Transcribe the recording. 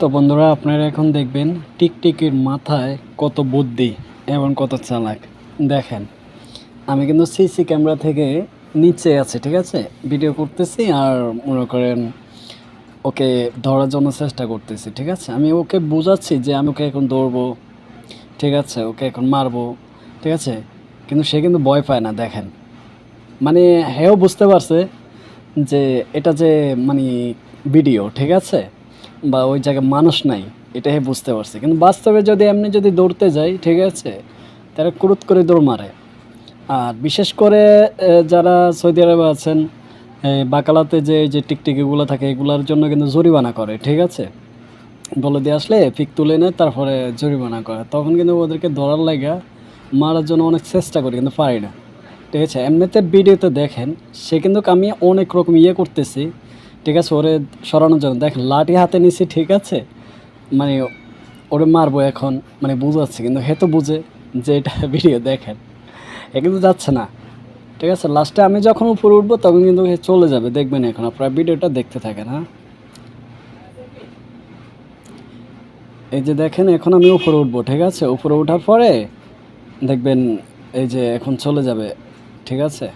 তো বন্ধুরা, আপনারা এখন দেখবেন টিকটিকির মাথায় কত বুদ্ধি এবং কত চালাক। দেখেন, আমি কিন্তু সিসি ক্যামেরা থেকে নিচে আছি, ঠিক আছে, ভিডিও করতেছি আর মনে করেন ওকে ধরার জন্য চেষ্টা করতেছি, ঠিক আছে। আমি ওকে বোঝাচ্ছি যে আমি ওকে এখন ধরবো, ঠিক আছে, ওকে এখন মারবো, ঠিক আছে, কিন্তু সে কিন্তু ভয় পায় না। দেখেন, মানে হেও বুঝতে পারছে যে এটা যে মানে ভিডিও, ঠিক আছে, বা ওই জায়গায় মানুষ নাই, এটাই বুঝতে পারছি। কিন্তু বাস্তবে যদি এমনি যদি দৌড়তে যাই, ঠিক আছে, তারা কুরুত করে দৌড় মারে। আর বিশেষ করে যারা সৌদি আরবে আছেন, বাকালাতে যে যে টিকটিকিগুলো থাকে এগুলোর জন্য কিন্তু জরিমানা করে, ঠিক আছে। বলে দিয়ে আসলে পিক তুলে নেয়, তারপরে জরিমানা করে। তখন কিন্তু ওদেরকে ধরার লাগা মারার জন্য অনেক চেষ্টা করি, কিন্তু পারি না, ঠিক আছে। এমনিতে ভিডিওতে দেখেন সে কিন্তু আমি অনেক রকম করতেছি, ঠিক আছে, ওরে সরানোর জন্য। দেখেন লাঠি হাতে নিছি, ঠিক আছে, মানে ওরে মারবো এখন, মানে বুঝাচ্ছি, কিন্তু হে তো বুঝে যে এটা ভিডিও। দেখেন এ কিন্তু যাচ্ছে না, ঠিক আছে। লাস্টে আমি যখন উপরে উঠবো তখন কিন্তু হে চলে যাবে, দেখবেন। এখন আপনারা ভিডিওটা দেখতে থাকেন, হ্যাঁ। এই যে দেখেন, এখন আমি উপরে উঠবো, ঠিক আছে। উপরে ওঠার পরে দেখবেন এই যে এখন চলে যাবে, ঠিক আছে।